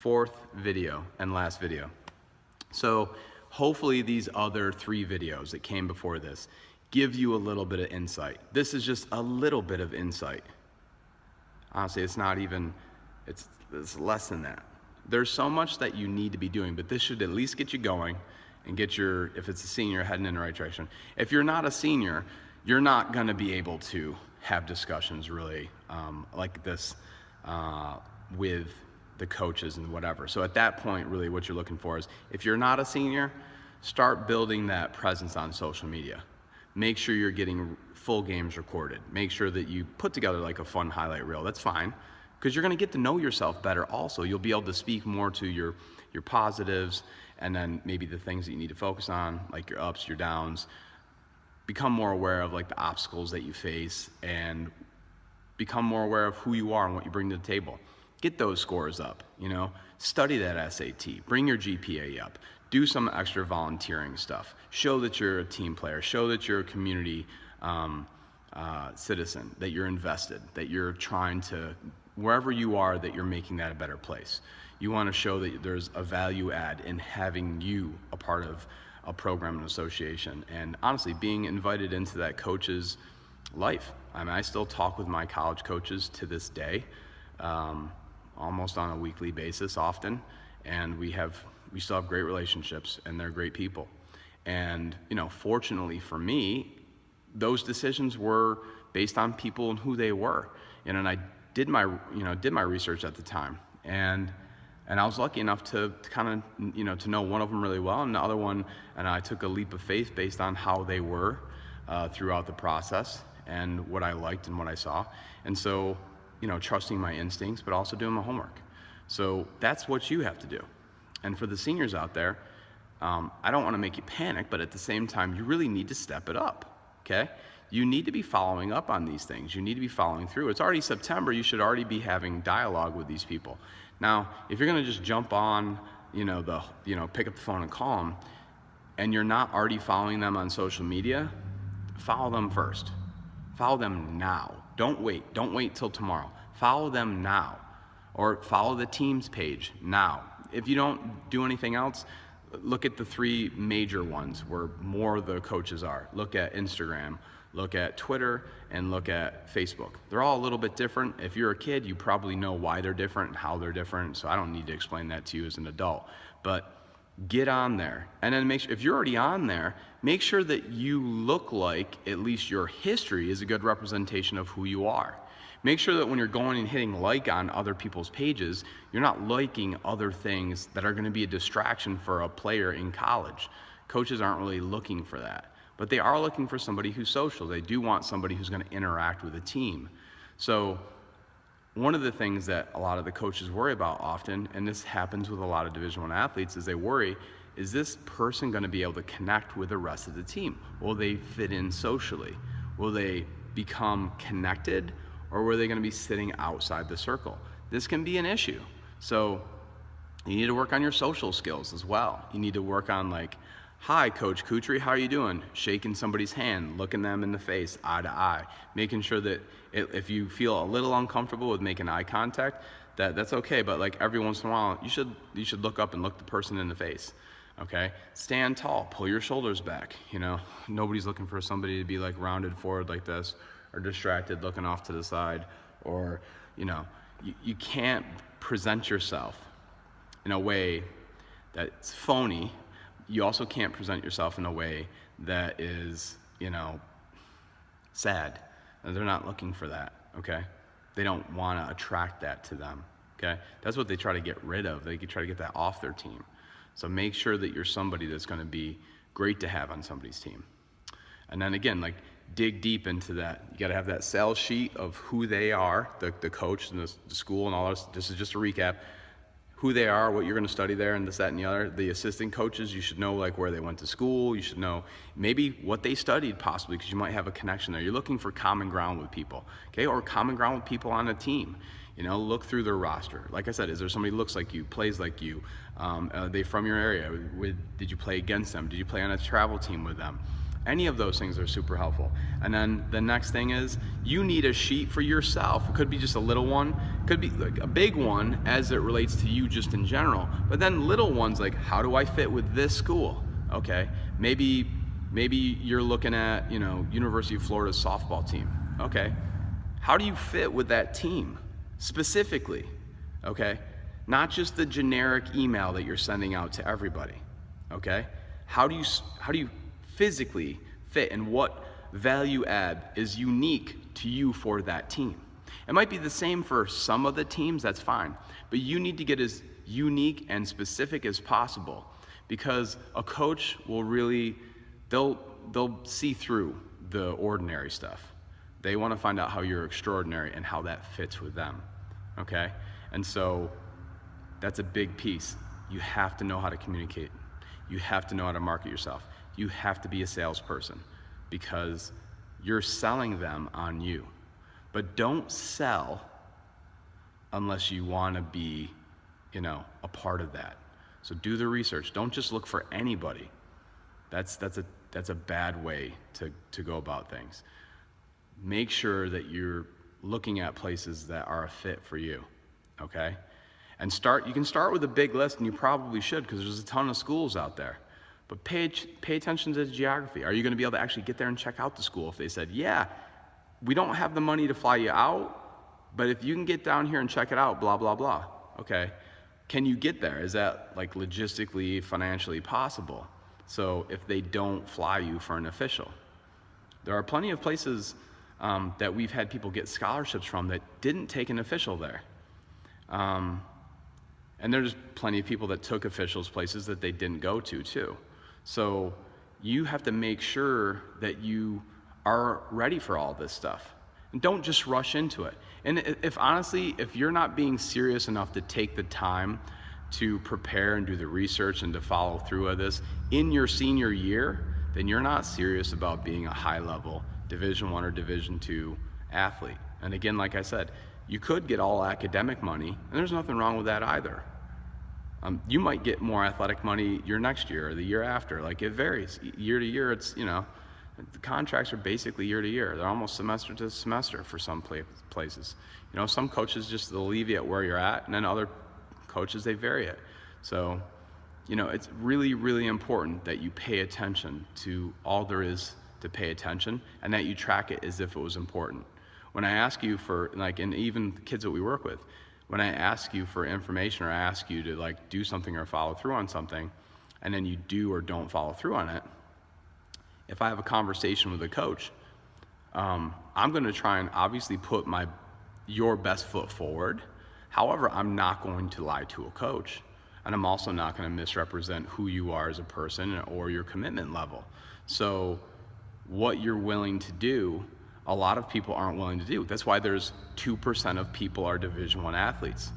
Fourth video and last video. So hopefully these other 3 videos that came before this give you a little bit of insight. This is just a little bit of insight. Honestly, it's not even, it's less than that. There's so much that you need to be doing, but this should at least get you going and get your, if it's a senior, heading in the right direction. If you're not a senior, you're not gonna be able to have discussions really like this with the coaches and whatever. So at that point, really what you're looking for is, if you're not a senior, start building that presence on social media. Make sure you're getting full games recorded. Make sure that you put together like a fun highlight reel. That's fine, because you're gonna get to know yourself better also. You'll be able to speak more to your positives, and then maybe the things that you need to focus on, like your ups, your downs. Become more aware of like the obstacles that you face, and become more aware of who you are and what you bring to the table. Get those scores up, study that SAT, bring your GPA up, do some extra volunteering stuff, show that you're a team player, show that you're a community citizen, that you're invested, that you're trying to, wherever you are, that you're making that a better place. You want to show that there's a value add in having you a part of a program and association, and honestly being invited into that coach's life. I mean, I still talk with my college coaches to this day, almost on a weekly basis often, and we still have great relationships, and they're great people. And fortunately for me, those decisions were based on people and who they were, and I did my research at the time, and I was lucky enough to kind of to know one of them really well, and the other one, and I took a leap of faith based on how they were throughout the process and what I liked and what I saw. And so trusting my instincts, but also doing my homework. So that's what you have to do. And for the seniors out there, I don't want to make you panic, but at the same time, you really need to step it up, okay? You need to be following up on these things. You need to be following through. It's already September. You should already be having dialogue with these people. Now, if you're going to just jump on, pick up the phone and call them, and you're not already following them on social media, follow them first. Follow them now. Don't wait. Don't wait till tomorrow. Follow them now, or follow the team's page now. If you don't do anything else, look at the 3 major ones where more of the coaches are. Look at Instagram, look at Twitter, and look at Facebook. They're all a little bit different. If you're a kid, you probably know why they're different and how they're different, so I don't need to explain that to you as an adult. But get on there, and then make sure, if you're already on there, make sure that you look like at least your history is a good representation of who you are. Make sure that when you're going and hitting like on other people's pages, you're not liking other things that are going to be a distraction for a player in college. Coaches aren't really looking for that, but they are looking for somebody who's social. They do want somebody who's going to interact with a team. So one of the things that a lot of the coaches worry about often, and this happens with a lot of Division I athletes, is they worry, is this person going to be able to connect with the rest of the team? Will they fit in socially? Will they become connected, or were they going to be sitting outside the circle? This can be an issue. So you need to work on your social skills as well. You need to work on like, hi, Coach Kutri, how are you doing? Shaking somebody's hand, looking them in the face, eye to eye, making sure that if you feel a little uncomfortable with making eye contact, that's okay, but like every once in a while, you should look up and look the person in the face, okay? Stand tall, pull your shoulders back, Nobody's looking for somebody to be like rounded forward like this, or distracted looking off to the side, or, you can't present yourself in a way that's phony. You also can't present yourself in a way that is, sad. And they're not looking for that, okay? They don't want to attract that to them, okay? That's what they try to get rid of. They try to get that off their team. So make sure that you're somebody that's going to be great to have on somebody's team. And then again, like, dig deep into that. You got to have that sales sheet of who they are, the coach and the school and all this. This is just a recap. Who they are, what you're going to study there, and this, that, and the other. The assistant coaches, you should know like where they went to school. You should know maybe what they studied possibly, because you might have a connection there. You're looking for common ground with people, okay? Or common ground with people on a team. Look through their roster. Like I said, is there somebody who looks like you, plays like you? Are they from your area? Did you play against them? Did you play on a travel team with them? Any of those things are super helpful. And then the next thing is you need a sheet for yourself. It could be just a little one, it could be like a big one as it relates to you just in general, but then little ones like, how do I fit with this school? Okay, maybe you're looking at, University of Florida's softball team. Okay, how do you fit with that team specifically? Okay, not just the generic email that you're sending out to everybody. Okay, how do you physically fit, and what value add is unique to you for that team? It might be the same for some of the teams, that's fine, but you need to get as unique and specific as possible, because a coach will really, they'll see through the ordinary stuff. They want to find out how you're extraordinary and how that fits with them. Okay, and so that's a big piece. You have to know how to communicate. You have to know how to market yourself. You have to be a salesperson, because you're selling them on you. But don't sell unless you want to be, a part of that. So do the research. Don't just look for anybody. That's a bad way to go about things. Make sure that you're looking at places that are a fit for you, okay? And you can start with a big list, and you probably should, because there's a ton of schools out there. But pay attention to the geography. Are you going to be able to actually get there and check out the school? If they said, yeah, we don't have the money to fly you out, but if you can get down here and check it out, blah, blah, blah. Okay, can you get there? Is that like logistically, financially possible? So if they don't fly you for an official. There are plenty of places that we've had people get scholarships from that didn't take an official there. And there's plenty of people that took officials places that they didn't go to too. So you have to make sure that you are ready for all this stuff. And don't just rush into it. And if you're not being serious enough to take the time to prepare and do the research and to follow through with this in your senior year, then you're not serious about being a high-level Division I or Division II athlete. And again, like I said, you could get all academic money, and there's nothing wrong with that either. You might get more athletic money your next year or the year after. Like, it varies. Year to year, it's, the contracts are basically year to year. They're almost semester to semester for some places. Some coaches just, they'll leave you at where you're at, and then other coaches, they vary it. So, it's really, really important that you pay attention to all there is to pay attention, and that you track it as if it was important. When I ask you for, and even kids that we work with, when I ask you for information, or I ask you to do something or follow through on something, and then you do or don't follow through on it, if I have a conversation with a coach, I'm going to try and obviously put your best foot forward. However, I'm not going to lie to a coach, and I'm also not going to misrepresent who you are as a person or your commitment level. So what you're willing to do, a lot of people aren't willing to do. That's why there's 2% of people are Division I athletes.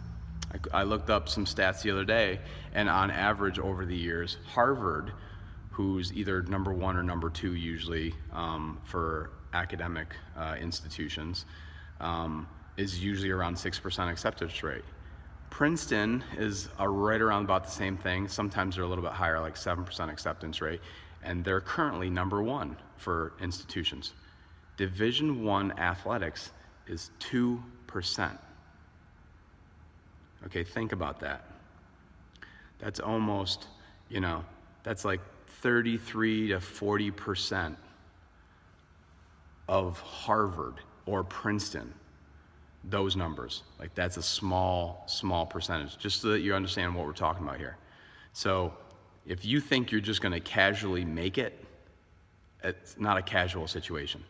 I looked up some stats the other day, and on average over the years, Harvard, who's either number 1 or number 2 usually for academic institutions, is usually around 6% acceptance rate. Princeton is right around about the same thing. Sometimes they're a little bit higher, like 7% acceptance rate, and they're currently number 1 for institutions. Division I athletics is 2%. Okay, think about that. That's almost, that's like 33 to 40% of Harvard or Princeton, those numbers. That's a small percentage, just so that you understand what we're talking about here. So if you think you're just going to casually make it, it's not a casual situation.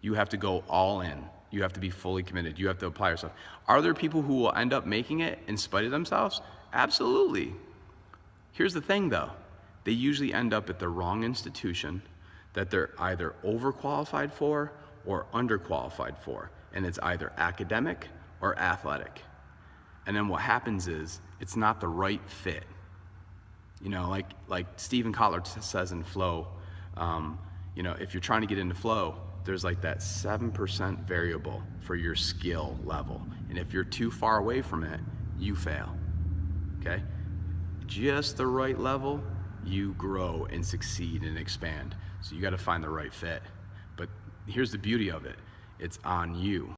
You have to go all in. You have to be fully committed. You have to apply yourself. Are there people who will end up making it in spite of themselves? Absolutely. Here's the thing, though. They usually end up at the wrong institution that they're either overqualified for or underqualified for. And it's either academic or athletic. And then what happens is it's not the right fit. Like Stephen Kotler says in Flow, if you're trying to get into Flow, there's that 7% variable for your skill level. And if you're too far away from it, you fail, okay? Just the right level, you grow and succeed and expand. So you got to find the right fit. But here's the beauty of it. It's on you.